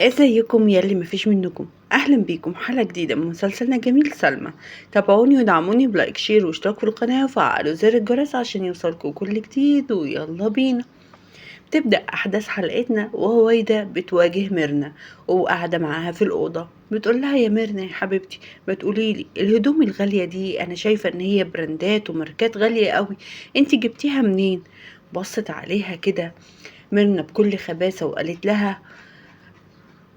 ازيكم ياللي مفيش منكم. اهلا بيكم حلقة جديدة من مسلسلنا جميل سلمى. تابعوني ودعموني بلايك شير واشتراك في القناة وفعلوا زر الجرس عشان يوصلكوا كل جديد، ويلا بينا. بتبدأ احداث حلقتنا وهويدا بتواجه ميرنا وقاعدة معاها في الأوضة. بتقول لها: يا ميرنا يا حبيبتي، ما تقوليلي الهدوم الغالية دي، انا شايفة ان هي براندات وماركات غالية قوي، انتي جبتيها منين؟ بصت عليها كده ميرنا بكل خباثة وقالت لها: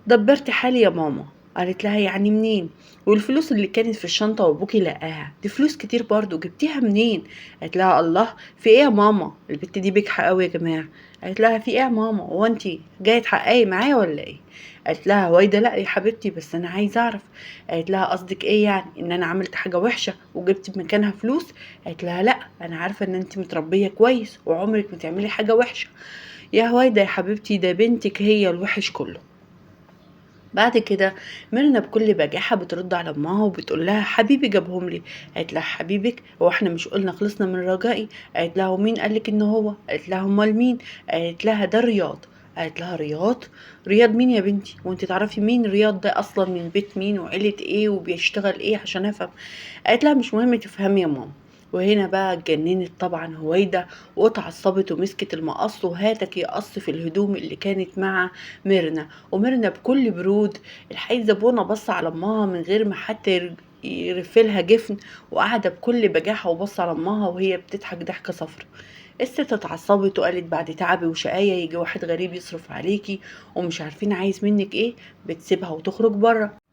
دبرت حالي يا ماما. قالت لها: يعني منين؟ والفلوس اللي كانت في الشنطة وابوكي لقاها دي فلوس كتير برضو، جبتيها منين؟ قالت لها: الله، في ايه يا ماما؟ البت دي بجحة قوي يا جماعة. قالت لها: في ايه يا ماما؟ هو انتي جاية تحققي معايا ولا ايه؟ قالت لها: وايده لا يا حبيبتي، بس انا عايزه اعرف. قالت لها: قصدك ايه يعني؟ ان انا عملت حاجه وحشه وجبت مكانها فلوس؟ قالت لها: لا، انا عارفه ان انت متربيه كويس وعمرك ما تعملي حاجه وحشه. يا هويدا يا حبيبتي، ده بنتك هي الوحش كله. بعد كده ميرنا بكل بجاحة بترد على امها وبتقول لها: حبيبي جابهم لي. قالت لها: حبيبك؟ هو احنا مش قلنا خلصنا من رجائي؟ قالت لها: ومين قالك ان هو؟ قالت لها: امال مين؟ قالت لها: ده رياض. قالت لها: رياض؟ رياض مين يا بنتي؟ وانت تعرفي مين رياض ده اصلا؟ من بيت مين وعيلة ايه وبيشتغل ايه عشان افهم؟ قالت لها: مش مهم تفهمي يا ماما. وهنا بقى اتجننت طبعا هويدا واتعصبت ومسكت المقص وهاتك يقص في الهدوم اللي كانت مع ميرنا. وميرنا بكل برود الحقيقة زبونة بص على امها من غير ما حتى يرفلها جفن، وقاعدة بكل بجاحة وبص على امها وهي بتضحك ضحكة صفرا. الست اتعصبت وقالت: بعد تعبي وشقاية يجي واحد غريب يصرف عليكي ومش عارفين عايز منك ايه؟ بتسيبها وتخرج بره.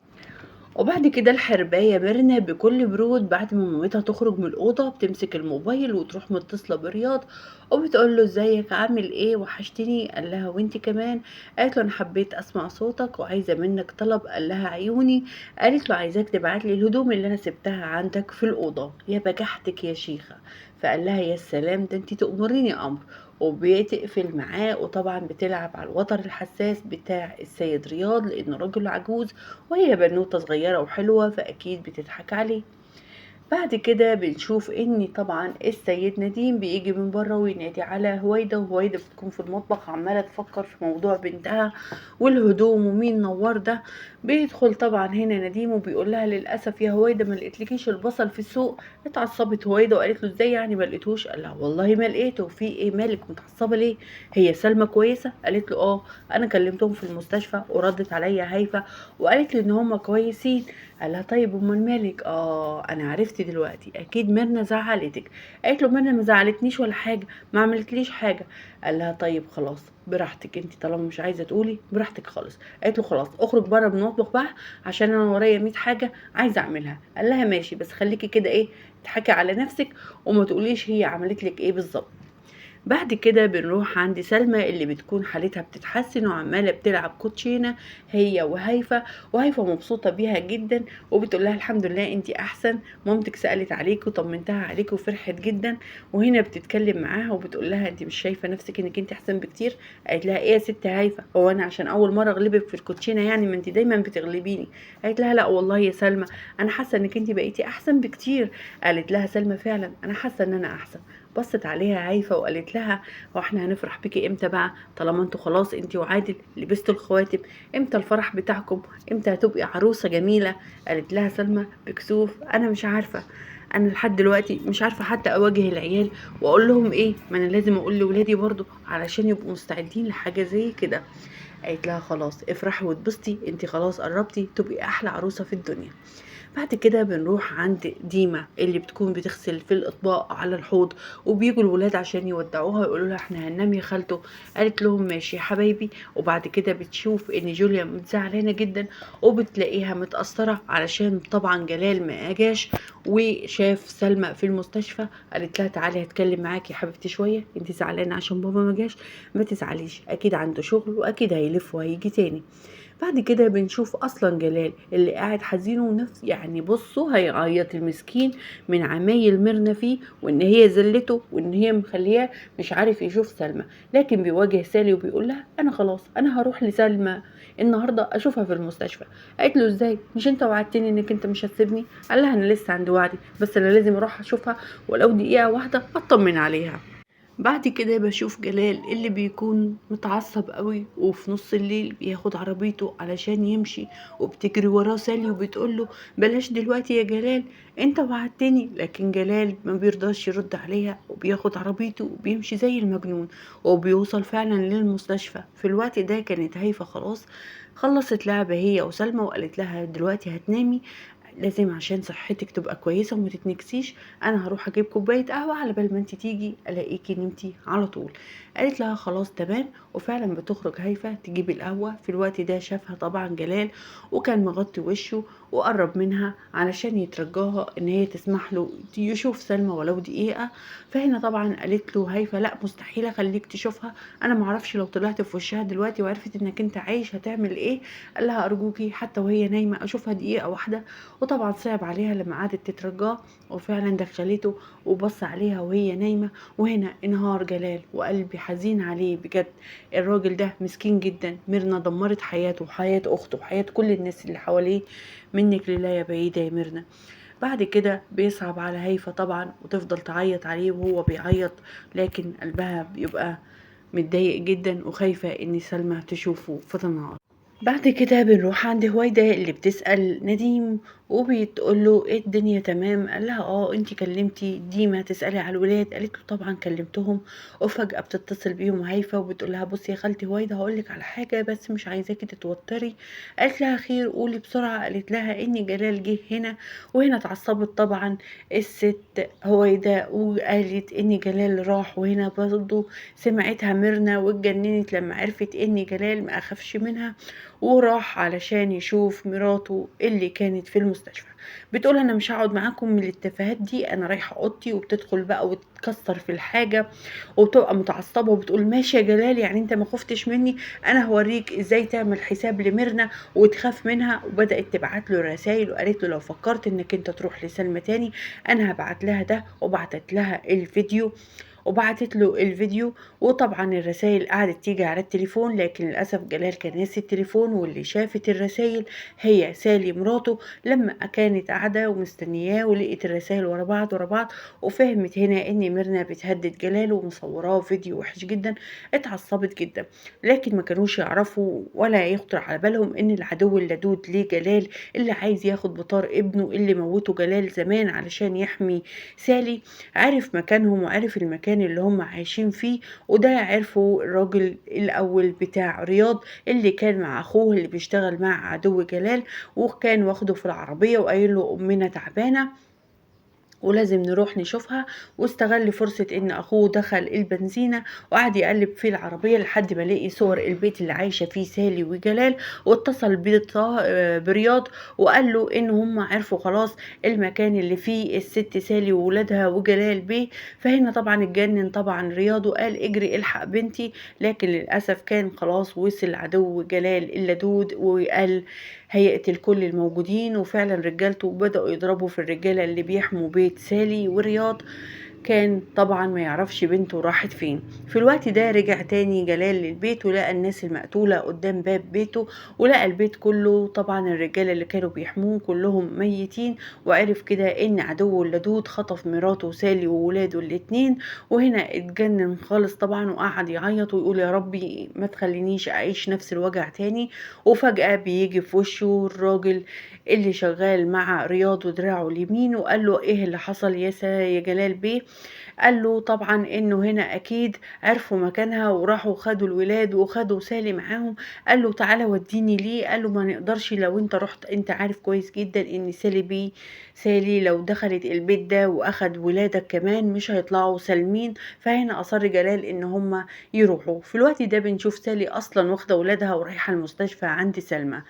وبعد كده الحرباية ميرنا بكل برود بعد ما مامتها تخرج من الأوضة بتمسك الموبايل وتروح متصلة برياض وبتقول له: ازيك، عامل ايه، وحشتني. قال لها: وانتي كمان. قالت له: انا حبيت اسمع صوتك وعايزة منك طلب. قال لها: عيوني. قالت له: عايزاك تبعت لي الهدوم اللي انا سبتها عندك في الأوضة. يا بجحتك يا شيخة. فقال لها: يا سلام، ده انتي تأمريني امر. وبتقفل معاه، وطبعا بتلعب على الوتر الحساس بتاع السيد رياض لانه راجل عجوز وهي بنوتة صغيرة وحلوة، فأكيد بتضحك عليه. بعد كده بنشوف ان طبعا السيد نديم بيجي من بره وينادي على هويدا، وهويدا بتكون في المطبخ عماله تفكر في موضوع بنتها والهدوم ومين نور ده. بيدخل طبعا هنا نديم وبيقول لها: للاسف يا هويدا ما لقيتلكيش البصل في السوق. اتعصبت هويدا وقالت له: ازاي يعني ما لقيتوش؟ قال لها: والله ما لقيته. في ايه مالك متعصبه ليه؟ هي سلمى كويسه؟ قالت له: اه، انا كلمتهم في المستشفى وردت عليا هايفه وقالت لي ان هم كويسين. قال لها: طيب امال مالك؟ انا عرفت دلوقتي، اكيد ميرنا زعلتك. قالت له: ميرنا ما زعلتنيش ولا حاجه، ما عملتليش حاجه. قال لها: طيب خلاص براحتك، انت طالما مش عايزه تقولي براحتك خالص. قالت له: خلاص اخرج بره من المطبخ بقى عشان انا ورايا 100 حاجه عايزه اعملها. قال لها: ماشي، بس خليكي كده ايه، تضحكي على نفسك وما تقوليش هي عملت لك ايه بالظبط. بعد كده بنروح عند سلمى اللي بتكون حالتها بتتحسن وعمالة بتلعب كوتشينة هي وهيفا، وهيفا مبسوطة بيها جدا وبتقول لها: الحمد لله انتي احسن، مامتك سألت عليك وطمنتها عليك وفرحت جدا. وهنا بتتكلم معاها وبتقول لها: انتي مش شايفة نفسك انك انتي احسن بكتير؟ قالت لها: ايه يا ست هيفا، هو انا عشان اول مرة اغلبك في الكوتشينة يعني؟ ما انتي دايما بتغلبيني. قالت لها: لا والله يا سلمى، انا حاسة انك انتي بقيتي احسن بكتير. قالت لها سلمى: فعلا انا حاسة ان انا احسن. بصت عليها هايفة وقالت لها: هو احنا هنفرح بيكي امتى بقى طالما انتوا خلاص انتي وعادل لبستوا الخواتم؟ امتى الفرح بتاعكم؟ امتى هتبقي عروسة جميلة؟ قالت لها سلمى بكسوف: انا مش عارفة، انا لحد دلوقتي مش عارفة حتى اواجه العيال واقول لهم ايه، ما انا لازم اقول لولادي برضو علشان يبقوا مستعدين لحاجة زي كده. قالت لها: خلاص افرحي واتبسطي، انتي خلاص قربتي تبقي احلى عروسة في الدنيا. بعد كده بنروح عند ديما اللي بتكون بتغسل في الاطباق على الحوض، وبيجوا الولاد عشان يودعوها يقولوا لها: احنا هننام يا خالته. قالت لهم: ماشي يا حبايبي. وبعد كده بتشوف ان جوليا متزعلانه جدا وبتلاقيها متاثره علشان طبعا جلال ما اجاش وشاف سلمى في المستشفى. قالت لها: تعالي هتكلم معاكي يا حبيبتي شويه، انت زعلانه عشان بابا ما جاش؟ ما تزعليش، اكيد عنده شغل واكيد هيلف وهيجي تاني. بعد كده بنشوف اصلا جلال اللي قاعد حزين ونفس يعني بصوا هيعيط المسكين من عمايل ميرنا فيه وان هي زلته وان هي مخليه مش عارف يشوف سلمى. لكن بيواجه سالي وبيقول لها: انا خلاص انا هروح لسلمى النهارده اشوفها في المستشفى. قالت له: ازاي؟ مش انت وعدتني انك انت مش هتسيبني؟ قال لها: انا لسه عندي وعدي، بس انا لازم اروح اشوفها ولو دقيقه واحده اطمن عليها. بعد كده بشوف جلال اللي بيكون متعصب قوي، وفي نص الليل بياخد عربيته علشان يمشي، وبتجري وراه سالي وبتقوله بلاش دلوقتي يا جلال، انت وعدتني. لكن جلال ما بيرضاش يرد عليها، وبياخد عربيته وبيمشي زي المجنون، وبيوصل فعلا للمستشفى. في الوقت ده كانت هايفة خلاص خلصت لعبة هي وسلمى، وقالت لها دلوقتي هتنامي، لازم عشان صحتك تبقى كويسة وما تتنكسيش، انا هروح اجيب كوباية قهوة على بال ما انت تيجي الاقيكي نمتي على طول. قالت لها خلاص تمام، وفعلا بتخرج هايفة تجيب القهوة. في الوقت ده شافها طبعا جلال، وكان مغطي وشه، وقرب منها علشان يترجاها ان هي تسمح له يشوف سلمى ولو دقيقة. فهنا طبعا قالت له هايفة لا مستحيل اخليك تشوفها، انا معرفش لو طلعت في وشها دلوقتي وعرفت انك انت عايش هتعمل ايه. قال لها ارجوكي حتى وهي نايمة اشوفها دقيقة واحدة. وطبعا صعب عليها لما قعدت تترجاه، وفعلا دخلته وبص عليها وهي نايمة. وهنا انهار جلال، وقلبي حزين عليه بجد، الراجل ده مسكين جدا. ميرنا دمرت حياته وحياة اخته وحياة كل الناس اللي حواليه، منك لله يا بعيدة يا ميرنا. بعد كده بيصعب على هيفا طبعا، وتفضل تعيط عليه وهو بيعيط، لكن قلبها بيبقى متضايق جدا وخايفة ان سلمى تشوفه فتنهار. بعد كده بنروح عند هويدا اللي بتسأل نديم، وبتقول له ايه الدنيا تمام. قال لها انتي كلمتي ديما تسألي على الولاد؟ قالت له طبعا كلمتهم. وفجأة بتتصل بيهم هايفة وبتقول لها بصي يا خالتي هويدا هقولك على حاجة بس مش عايزاكي تتوتري. قالت لها خير قولي بسرعة. قالت لها ان جلال جه هنا، وهنا اتعصبت طبعا الست هويدا وقالت ان جلال راح. وهنا برضه سمعتها ميرنا واتجننت لما عرفت ان جلال ما اخافش منها، وراح علشان يشوف مراته اللي كانت في المستشفى. بتقول انا مش هقعد معاكم من التفاهات دي، انا رايحه اوضتي. وبتدخل بقى وتكسر في الحاجه، وبتبقى متعصبه وبتقول ماشي يا جلال يعني انت ما خفتش مني، انا هوريك ازاي تعمل حساب لميرنا وتخاف منها. وبدات تبعت له رسائل، وقالت له لو فكرت انك انت تروح لسلمى تاني انا هبعت لها ده، وبعتت لها الفيديو وبعتت له الفيديو. وطبعا الرسائل قعدت تيجي على التليفون، لكن للأسف جلال كان ناسي التليفون، واللي شافت الرسائل هي سالي مراته. لما كانت قاعدة ومستنياه ولقيت الرسائل ورا بعض ورا بعض، وفهمت هنا ان ميرنا بتهدد جلال ومصوراه فيديو وحش جدا، اتعصبت جدا. لكن ما كانوش يعرفوا ولا يخطر على بالهم ان العدو اللدود لجلال اللي عايز ياخد بطار ابنه اللي موته جلال زمان علشان يحمي سالي، عرف مكانهم وعرف المكان اللي هم عايشين فيه. وده عرفه الراجل الأول بتاع رياض اللي كان مع أخوه اللي بيشتغل مع عدو جلال، وكان واخده في العربية وقايل له أمنا تعبانة ولازم نروح نشوفها. واستغل فرصة ان اخوه دخل البنزينة وقعد يقلب في العربية لحد ما لقي صور البيت اللي عايشة فيه سالي وجلال، واتصل برياض وقال له ان هم عرفوا خلاص المكان اللي فيه الست سالي وولادها وجلال بيه. فهنا طبعا اتجنن طبعا رياض وقال اجري الحق بنتي، لكن للأسف كان خلاص وصل عدو جلال اللدود وقال هيقتل كل الموجودين. وفعلا رجالته بدأوا يضربوا في الرجالة اللي بيحموا بيت سالي ورياض. كان طبعا ما يعرفش بنته راحت فين. في الوقت ده رجع تاني جلال للبيت، ولقى الناس المقتولة قدام باب بيته، ولقى البيت كله طبعا الرجالة اللي كانوا بيحموه كلهم ميتين. وعرف كده ان عدوه اللدود خطف مراته سالي وولاده الاتنين. وهنا اتجنن خالص طبعا وقعد يعيط ويقول يا ربي ما تخلينيش اعيش نفس الوجع تاني. وفجأة بيجي في وشه الراجل اللي شغال مع رياض ودراعه اليمين، وقال له ايه اللي حصل يا جلال بيه؟ قال له طبعا انه هنا اكيد عرفوا مكانها وراحوا خدوا الولاد وخدوا سالي معاهم. قال له تعالى وديني ليه؟ قال له ما نقدرش لو انت رحت، انت عارف كويس جدا ان سالي لو دخلت البيت ده واخد ولادك كمان مش هيطلعوا سالمين. فهنا اصر جلال ان هما يروحوا. في الوقت ده بنشوف سالي اصلا واخده ولادها ورايحه المستشفى عند سلمى.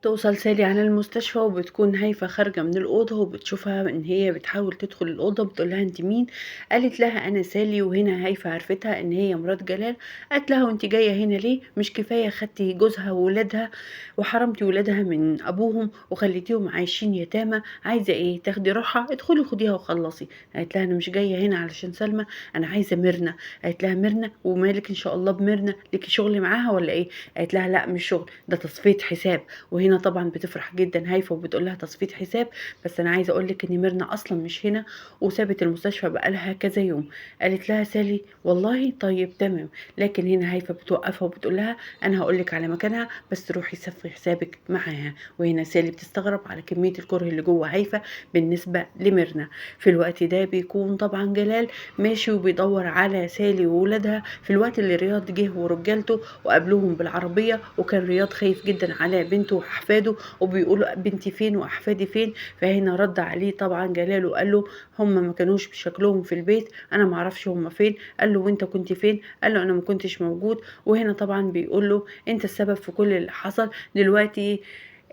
بتوصل سالي على المستشفى وبتكون هايفة خارجة من الأوضة، وبتشوفها إن هي بتحاول تدخل الأوضة. بتقول لها أنت مين؟ قالت لها أنا سالي. وهنا هايفة عرفتها إن هي مرات جلال. قالت لها وأنت جاية هنا ليه؟ مش كفاية خدتي جوزها وولادها وحرمتي ولادها من أبوهم وخليتيهم عايشين يتامى؟ عايزة إيه؟ تاخدي روحها؟ ادخلي خديها وخلصي. قالت لها أنا مش جاية هنا علشان سلمى، أنا عايزة ميرنا. قالت لها ميرنا؟ ومالك إن شاء الله بميرنا؟ ليكي شغل معاها ولا إيه؟ قالت لها لا مش شغل، ده تصفية حساب. وهنا وهنا طبعًا بتفرح جدًا هايفا وبتقول لها تصفية حساب، بس أنا عايزة أقول لِك إن ميرنا أصلًا مش هنا وسابت المستشفى بقى لها كذا يوم. قالت لها سالي والله طيب تمام، لكن هنا هايفا بتوقّفها وبتقول لها أنا هاقول لِك على مكانها بس روحي صفّي حسابِك معاها. وهنا سالي بتستغرب على كمية الكره اللي جوّه هايفا بالنسبة لميرنا. في الوقت ده بيكون طبعًا جلال ماشي وبيدوّر على سالي وولادها في الوقت اللي رياض جه ورجالته وقابلوهم بالعربية، وكان رياض خايف جدًا على بنته وأحفاده وبيقول بنتي فين وأحفادي فين. فهنا رد عليه طبعًا جلال وقال له هم ما كانوش بشكلهم في البيت، أنا ما أعرفش هم فين. قال له وأنت كنت فين؟ قال له أنا ما كنتش موجود. وهنا طبعًا بيقول له أنت السبب في كل اللي حصل، دلوقتي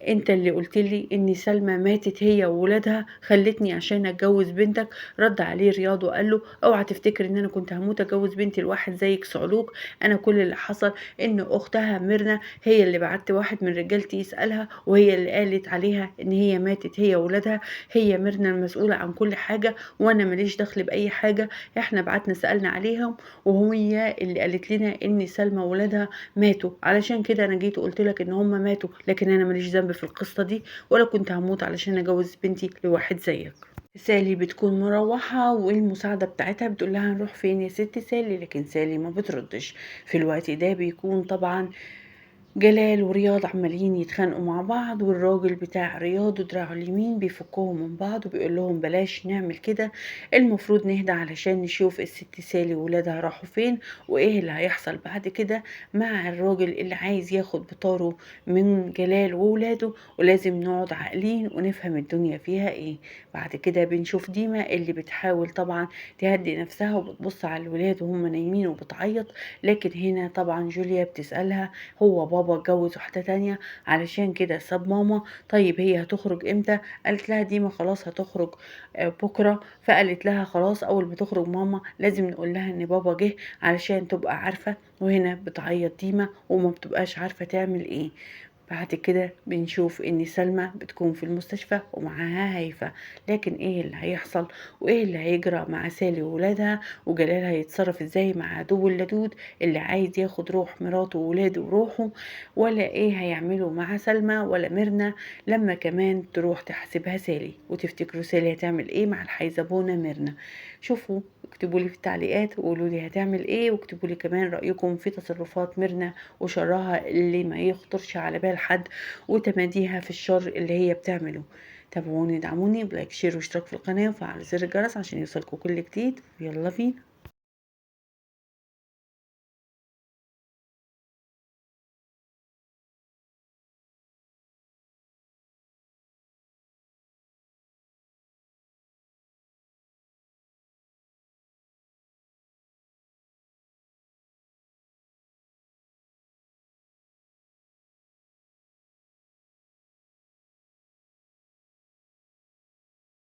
أنت اللي قُلت لي إن سلمى ماتت هي وولادها، خلّتني عشان أتجوّز بنتك. رَد عليه رياض وقال له: "اوعى تفتكر إن أنا كنت هاموت أجوّز بنتي لواحد زيِّك صعلوك، أنا كل اللي حصل إن أختها ميرنا هي اللي بعتّ واحد من رجالتي يسألها، وهي اللي قالت عليها إن هي ماتت هي وولادها، هي ميرنا المسؤولة عن كل حاجة وأنا ما ليش دخل بأي حاجة، إحنا بعتنا سألنا عليهم وهي اللي قالت لنا إن سلمى وولادها ماتوا، علشان كده أنا جيت وقُلت لك إن هُم ماتوا، لكن أنا ما ليش ذنب في القصة دي، ولا كنت هاموت علشان أجوّز بنتي لواحد زيّك." سالي بتكون مروّحة والمساعدة بتاعتها بتقول لها: "هنروح فين يا ست سالي؟" لكن سالي ما بتردش. في الوقت ده بيكون طبعًا جلال ورياض عمالين يتخانقوا مع بعض، والراجل بتاع رياض ودراعه اليمين بيفكهم من بعض وبيقول لهم بلاش نعمل كده، المفروض نهدى علشان نشوف الست سالي وولادها راحوا فين وايه اللي هيحصل بعد كده مع الراجل اللي عايز ياخد بطاره من جلال وولاده، ولازم نقعد عاقلين ونفهم الدنيا فيها ايه. بعد كده بنشوف ديما اللي بتحاول طبعا تهدي نفسها وبتبص على الولاد وهم نايمين وبتعيط، لكن هنا طبعا جوليا بتسألها هو بابا اتجوز واحدة تانية علشان كده ساب ماما، طيب هي هتخرج امتى؟ قالت لها ديما خلاص هتخرج بكرة. فقالت لها خلاص أول ما تخرج ماما لازم نقول لها إن بابا جه علشان تبقى عارفة. وهنا بتعيط ديما وما بتبقاش عارفة تعمل ايه. بعد كده بنشوف ان سلمى بتكون في المستشفى ومعاها هيفا، لكن ايه اللي هيحصل وايه اللي هيجرى مع سالي وولادها وجلال هيتصرف ازاي مع عدو اللدود اللي عايز ياخد روح مراته وولاده وروحه، ولا ايه هيعملوا مع سلمى ولا ميرنا لما كمان تروح تحاسبها سالي. وتفتكروا سالي هتعمل ايه مع الحيزبونة ميرنا؟ شوفوا اكتبوا لي في التعليقات وقولوا لي هتعمل ايه، واكتبوا لي كمان رأيكم في تصرفات ميرنا وشرها اللي ما يخطرش على بال حد وتماديها في الشر اللي هي بتعمله. تابعوني دعموني بلايك شير واشتراك في القناة وفعل زر الجرس عشان يوصلكوا كل جديد. يلا بينا.